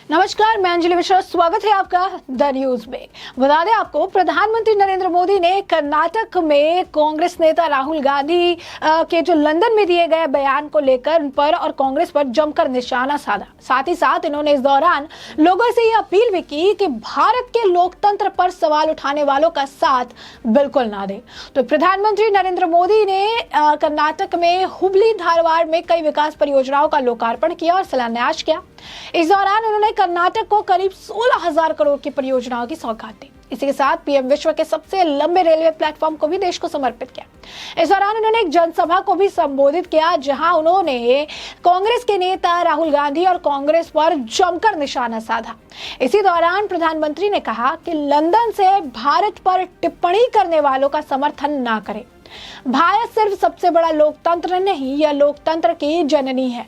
नमस्कार, मैं अंजलि मिश्रा। स्वागत है आपका द न्यूज में। बता दें आपको, प्रधानमंत्री नरेंद्र मोदी ने कर्नाटक में कांग्रेस नेता राहुल गांधी के जो लंदन में दिए गए बयान को लेकर उन पर और कांग्रेस पर जमकर निशाना साधा। साथ ही साथ इन्होंने इस दौरान लोगों से यह अपील भी की कि भारत के लोकतंत्र पर सवाल उठाने वालों का साथ बिल्कुल ना दे। तो प्रधानमंत्री नरेंद्र मोदी ने कर्नाटक में हुबली धारवाड़ में कई विकास परियोजनाओं का लोकार्पण किया और शिलान्यास किया। इस दौरान उन्होंने कर्नाटक को करीब 16,000 करोड़ की परियोजनाओं की सौगात दी। इसी के साथ पीएम विश्व के सबसे लंबे रेलवे प्लेटफॉर्म को भी देश को समर्पित किया। इस दौरान उन्होंने एक जनसभा को भी संबोधित किया, जहां उन्होंने कांग्रेस के नेता राहुल गांधी और कांग्रेस पर जमकर निशाना साधा। इसी दौरान प्रधानमंत्री ने कहा कि लंदन से भारत पर टिप्पणी करने वालों का समर्थन ना करें। भारत सिर्फ सबसे बड़ा लोकतंत्र नहीं, यह लोकतंत्र की जननी है।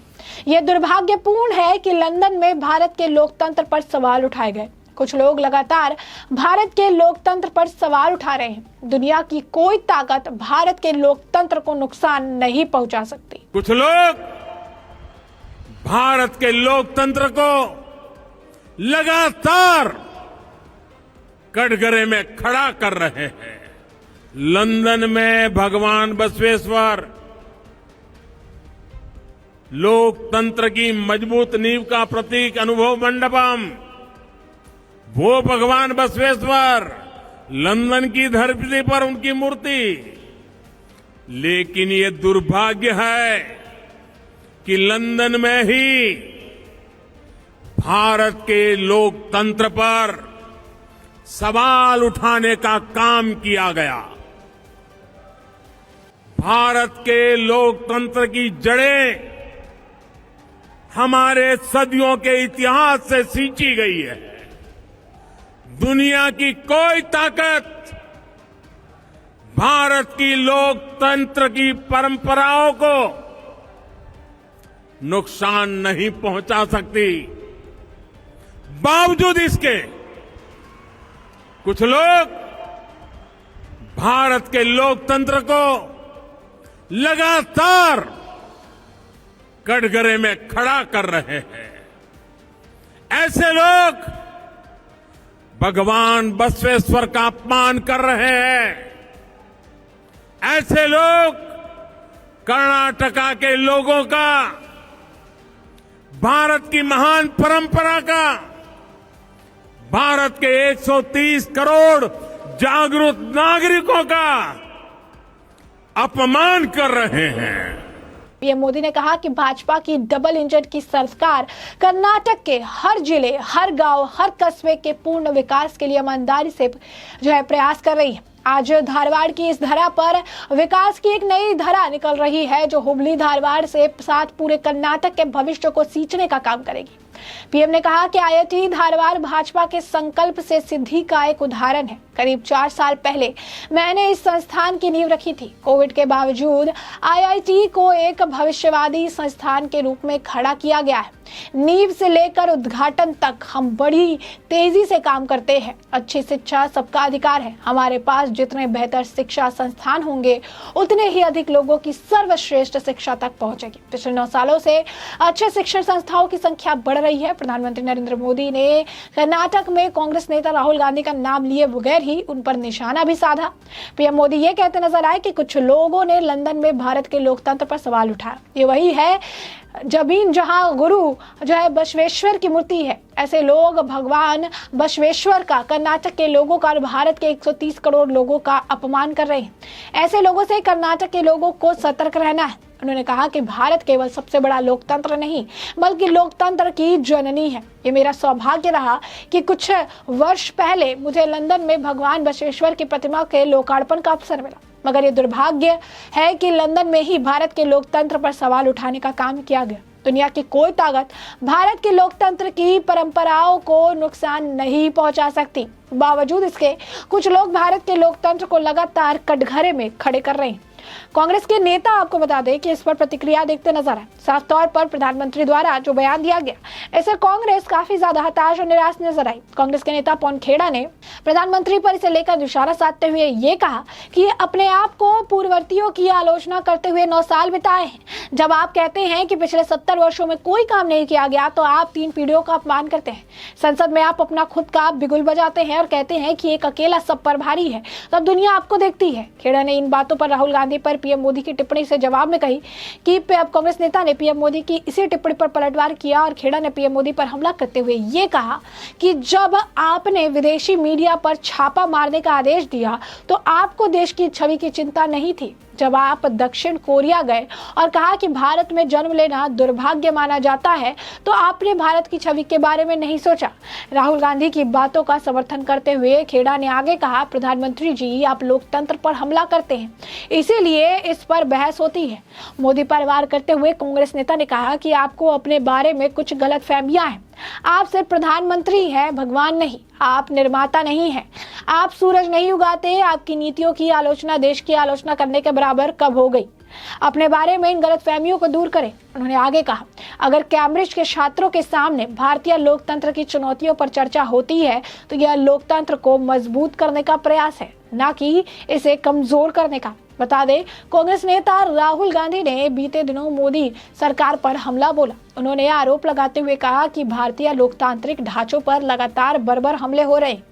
यह दुर्भाग्यपूर्ण है कि लंदन में भारत के लोकतंत्र पर सवाल उठाए गए। कुछ लोग लगातार भारत के लोकतंत्र पर सवाल उठा रहे हैं। दुनिया की कोई ताकत भारत के लोकतंत्र को नुकसान नहीं पहुंचा सकती। कुछ लोग भारत के लोकतंत्र को लगातार कटघरे में खड़ा कर रहे हैं। लंदन में भगवान बसवेश्वर लोकतंत्र की मजबूत नींव का प्रतीक अनुभव मंडपम, वो भगवान बसवेश्वर, लंदन की धरती पर उनकी मूर्ति। लेकिन ये दुर्भाग्य है कि लंदन में ही भारत के लोकतंत्र पर सवाल उठाने का काम किया गया। भारत के लोकतंत्र की जड़ें हमारे सदियों के इतिहास से सींची गई है। दुनिया की कोई ताकत भारत की लोकतंत्र की परंपराओं को नुकसान नहीं पहुंचा सकती। बावजूद इसके कुछ लोग भारत के लोकतंत्र को लगातार कटघरे में खड़ा कर रहे हैं। ऐसे लोग भगवान बसवेश्वर का अपमान कर रहे हैं। ऐसे लोग कर्नाटका के लोगों का, भारत की महान परंपरा का, भारत के 130 करोड़ जागरूक नागरिकों का अपमान कर रहे हैं। पीएम मोदी ने कहा कि भाजपा की डबल इंजन की सरकार कर्नाटक के हर जिले, हर गांव, हर कस्बे के पूर्ण विकास के लिए ईमानदारी से प्रयास कर रही है। आज धारवाड़ की इस धरा पर विकास की एक नई धरा निकल रही है, जो हुबली धारवाड़ से साथ पूरे कर्नाटक के भविष्य को सींचने का काम करेगी। पीएम ने कहा कि आईआईटी धारवाड़ भाजपा के संकल्प से सिद्धि का एक उदाहरण है। करीब 4 साल पहले मैंने इस संस्थान की नींव रखी थी। कोविड के बावजूद आईआईटी को एक भविष्यवादी संस्थान के रूप में खड़ा किया गया है। नींव से लेकर उद्घाटन तक हम बड़ी तेजी से काम करते हैं। अच्छी शिक्षा सबका अधिकार है। हमारे पास जितने बेहतर शिक्षा संस्थान होंगे, उतने ही अधिक लोगों की सर्वश्रेष्ठ शिक्षा तक पहुंचेगी। पिछले 9 सालों से अच्छे शिक्षण संस्थाओं की संख्या बढ़ रही है। प्रधानमंत्री नरेंद्र मोदी ने कर्नाटक में कांग्रेस नेता राहुल गांधी का नाम लिए बगैर ही उन पर निशाना भी साधा। पीएम मोदी ये कहते नजर आए कि कुछ लोगों ने लंदन में भारत के लोकतंत्र पर सवाल उठाया। ये वही है जमीन जहां गुरु जो है बसवेश्वर की मूर्ति है। ऐसे लोग भगवान बसवेश्वर का, कर्नाटक के लोगों का और भारत के 130 करोड़ लोगों का अपमान कर रहे हैं। ऐसे लोगों से कर्नाटक के लोगों को सतर्क रहना है। उन्होंने कहा कि भारत केवल सबसे बड़ा लोकतंत्र नहीं, बल्कि लोकतंत्र की जननी है। ये मेरा सौभाग्य रहा कि कुछ वर्ष पहले मुझे लंदन में भगवान बसवेश्वर की प्रतिमा के लोकार्पण का अवसर मिला। मगर ये दुर्भाग्य है कि लंदन में ही भारत के लोकतंत्र पर सवाल उठाने का काम किया गया। दुनिया की कोई ताकत भारत के लोकतंत्र की परंपराओं को नुकसान नहीं पहुंचा सकती। बावजूद इसके कुछ लोग भारत के लोकतंत्र को लगातार कटघरे में खड़े कर रहे हैं। कांग्रेस के नेता आपको बता दें कि इस पर प्रतिक्रिया देखते नजर आए। साफ तौर पर प्रधानमंत्री द्वारा जो बयान दिया गया इससे कांग्रेस काफी ज्यादा हताश और निराश नजर आई। कांग्रेस के नेता पवन खेड़ा ने प्रधानमंत्री पर इसे लेकर निशाना साधते हुए ये कहा कि अपने आप को पूर्ववर्तियों की आलोचना करते हुए 9 साल बिताए हैं। जब आप कहते हैं कि पिछले 70 वर्षों में कोई काम नहीं किया गया तो आप 3 पीढ़ियों का अपमान करते हैं। संसद में आप अपना खुद का बिगुल बजाते हैं और कहते हैं कि एक अकेला सब पर भारी है, तब दुनिया आपको देखती है। खेड़ा ने इन बातों पर राहुल गांधी पर पीएम मोदी की टिप्पणी से जवाब में कही कि कांग्रेस नेता ने पीएम मोदी की इसी टिप्पणी पर पलटवार किया और खेड़ा ने पीएम मोदी पर हमला करते हुए ये कहा कि जब आपने विदेशी मीडिया पर छापा मारने का आदेश दिया तो आपको देश की छवि की चिंता नहीं थी। जब आप दक्षिण कोरिया गए और कहा कि भारत में जन्म लेना दुर्भाग्य माना जाता है तो आपने भारत की छवि के बारे में नहीं सोचा। राहुल गांधी की बातों का समर्थन करते हुए खेड़ा ने आगे कहा, प्रधानमंत्री जी आप लोकतंत्र पर हमला करते हैं, इसीलिए इस पर बहस होती है। मोदी पर वार करते हुए कांग्रेस नेता ने कहा कि आपको अपने बारे में कुछ गलतफहमियां हैं। आप सिर्फ प्रधानमंत्री हैं, भगवान नहीं। आप निर्माता नहीं हैं। आप सूरज नहीं उगाते। आपकी नीतियों की आलोचना देश की आलोचना करने के बराबर कब हो गई? अपने बारे में इन गलतफहमियों को दूर करें। उन्होंने आगे कहा, अगर कैम्ब्रिज के छात्रों के सामने भारतीय लोकतंत्र की चुनौतियों पर चर्चा होती है तो यह लोकतंत्र को मजबूत करने का प्रयास है, न कि इसे कमजोर करने का। बता दें, कांग्रेस नेता राहुल गांधी ने बीते दिनों मोदी सरकार पर हमला बोला। उन्होंने आरोप लगाते हुए कहा कि भारतीय लोकतांत्रिक ढांचों पर लगातार बर्बर हमले हो रहे हैं।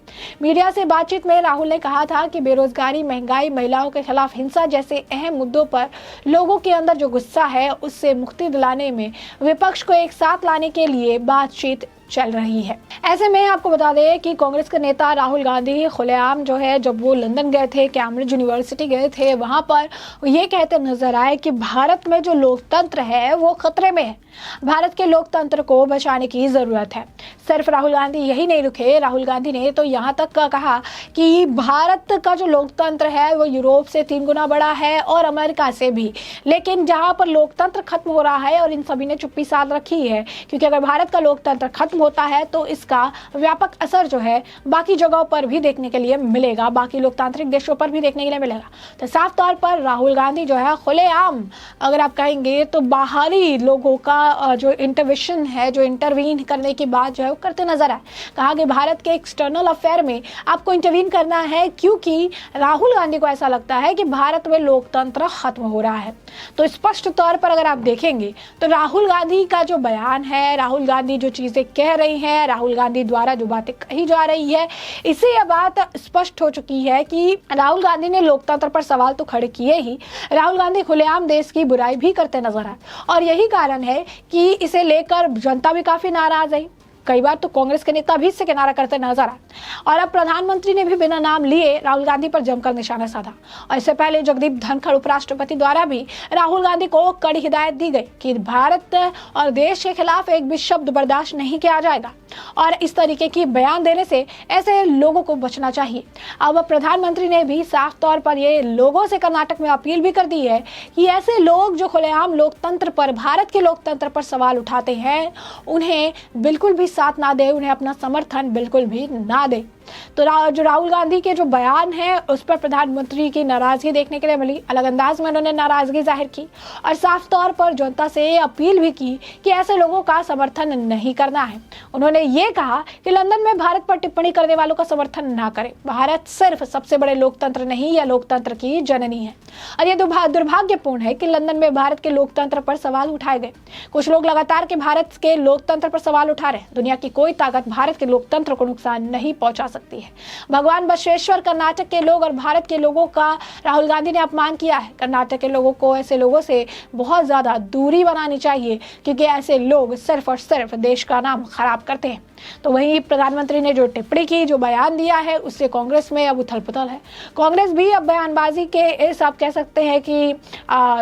मीडिया से बातचीत में राहुल ने कहा था कि बेरोजगारी, महंगाई, महिलाओं के खिलाफ हिंसा जैसे अहम मुद्दों पर लोगों के अंदर जो गुस्सा है उससे मुक्ति दिलाने में विपक्ष को एक साथ लाने के लिए बातचीत चल रही है। ऐसे में आपको बता दें कि कांग्रेस के नेता राहुल गांधी खुलेआम जो है जब वो लंदन गए थे, कैम्ब्रिज यूनिवर्सिटी गए थे, वहां पर ये कहते नजर आए कि भारत में जो लोकतंत्र है वो खतरे में है। भारत के लोकतंत्र को बचाने की जरूरत है। सिर्फ राहुल गांधी यही नहीं रुके, राहुल गांधी ने तो यहाँ तक कहा कि भारत का जो लोकतंत्र है वो यूरोप से 3 गुना बड़ा है और अमेरिका से भी। लेकिन जहाँ पर लोकतंत्र खत्म हो रहा है और इन सभी ने चुप्पी साध रखी है, क्योंकि अगर भारत का लोकतंत्र खत्म होता है तो इसका व्यापक असर जो है बाकी जगहों पर भी देखने के लिए मिलेगा, बाकी लोकतांत्रिक देशों पर भी देखने के लिए मिलेगा। तो साफ तौर पर राहुल गांधी जो है खुलेआम, अगर आप कहेंगे तो बाहरी लोगों का जो इंटरवेंशन है, जो इंटरवीन करने की बात जो है वो करते नजर आए। कहा कि भारत के एक्सटर्नल अफेयर में आपको इंटरवीन करना है, क्योंकि राहुल गांधी को ऐसा लगता है कि भारत में लोकतंत्र खत्म हो रहा है। तो स्पष्ट तौर पर अगर आप देखेंगे तो राहुल गांधी का जो बयान है, राहुल गांधी जो चीजें कह रही हैं, राहुल गांधी द्वारा जो बातें कही जा रही है, इससे यह बात स्पष्ट हो चुकी है कि राहुल गांधी ने लोकतंत्र पर सवाल तो खड़े किए ही, राहुल गांधी खुलेआम देश की बुराई भी करते नजर आए। और यही कारण है कि इसे लेकर जनता भी काफी नाराज है। कई बार तो कांग्रेस के नेता भी इससे किनारा करते नजर आए और अब प्रधानमंत्री ने भी बिना नाम लिए राहुल गांधी पर जमकर निशाना साधा। और इससे पहले जगदीप धनखड़ उपराष्ट्रपति द्वारा भी राहुल गांधी को कड़ी हिदायत दी गई कि भारत और देश के खिलाफ एक भी शब्द बर्दाश्त नहीं किया जाएगा और इस तरीके की बयान देने से ऐसे लोगों को बचना चाहिए। अब प्रधानमंत्री ने भी साफ तौर पर ये लोगों से कर्नाटक में अपील भी कर दी है कि ऐसे लोग जो खुलेआम लोकतंत्र पर, भारत के लोकतंत्र पर सवाल उठाते हैं, उन्हें बिल्कुल भी साथ ना दे, उन्हें अपना समर्थन बिल्कुल भी ना दे। तो जो राहुल गांधी के जो बयान है उस पर प्रधानमंत्री की नाराजगी देखने के लिए मिली। अलग अंदाज में उन्होंने नाराजगी जाहिर की और साफ तौर पर जनता से अपील भी की कि ऐसे लोगों का समर्थन नहीं करना है। उन्होंने ये कहा कि लंदन में भारत पर टिप्पणी करने वालों का समर्थन ना करें। भारत सिर्फ सबसे बड़े लोकतंत्र नहीं, यह लोकतंत्र की जननी है और यह दुर्भाग्यपूर्ण है कि लंदन में भारत के लोकतंत्र पर सवाल उठाए गए। कुछ लोग लगातार के भारत के लोकतंत्र पर सवाल उठा रहे हैं। दुनिया की कोई ताकत भारत के लोकतंत्र को नुकसान नहीं पहुंचा सकती है। भगवान बसवेश्वर, कर्नाटक के लोग और भारत के लोगों का राहुल गांधी ने अपमान किया है। कर्नाटक के लोगों को ऐसे लोगों से बहुत ज्यादा दूरी बनानी चाहिए, क्योंकि ऐसे लोग सिर्फ और सिर्फ देश का नाम खराब करते हैं। तो वहीं प्रधानमंत्री ने जो टिप्पणी की, जो बयान दिया है, उससे कांग्रेस में अब उथल पुथल है। कांग्रेस भी अब बयानबाजी के इस आप कह सकते हैं कि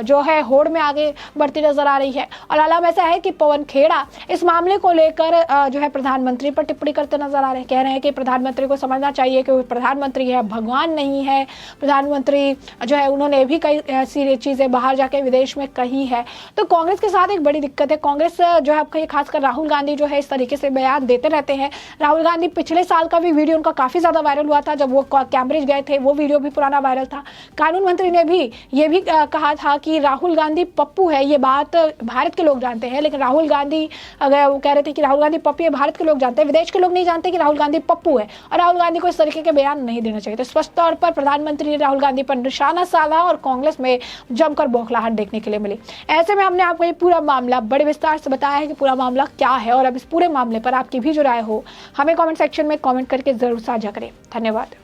जो है होड़ में आगे बढ़ती नजर आ रही है। और आलम ऐसा है कि पवन खेड़ा इस मामले को लेकर जो है प्रधानमंत्री पर टिप्पणी करते नजर आ रहे हैं। कह रहे हैं कि प्रधानमंत्री प्रधानमंत्री को समझना चाहिए कि वो प्रधानमंत्री है, भगवान नहीं है। प्रधानमंत्री जो है उन्होंने भी कई ऐसी चीज़ें बाहर जाके विदेश में कही है। तो कांग्रेस के साथ एक बड़ी दिक्कत है। कांग्रेस जो है आपका, खासकर राहुल गांधी जो है इस तरीके से बयान देते रहते हैं। राहुल गांधी पिछले साल का भी वीडियो उनका काफ़ी ज़्यादा वायरल हुआ था, जब वो कैम्ब्रिज गए थे, वो वीडियो भी पुराना वायरल था। कानून मंत्री ने भी ये भी कहा था कि राहुल गांधी पप्पू है। ये बात भारत के लोग जानते हैं, लेकिन राहुल गांधी, अगर वो कह रहे थे कि राहुल गांधी पप्पू है, भारत के लोग जानते हैं, विदेश के लोग नहीं जानते कि राहुल गांधी पप्पू है। और राहुल गांधी को इस तरीके के बयान नहीं देना चाहिए। तो स्पष्ट तौर पर प्रधानमंत्री ने राहुल गांधी पर निशाना साधा और कांग्रेस में जमकर बौखलाहट देखने के लिए मिली। ऐसे में हमने आपको ये पूरा मामला बड़े विस्तार से बताया है कि पूरा मामला क्या है, और अब इस पूरे मामले पर आपकी भी जो राय हो हमें कमेंट सेक्शन में कमेंट करके जरूर साझा करें। धन्यवाद।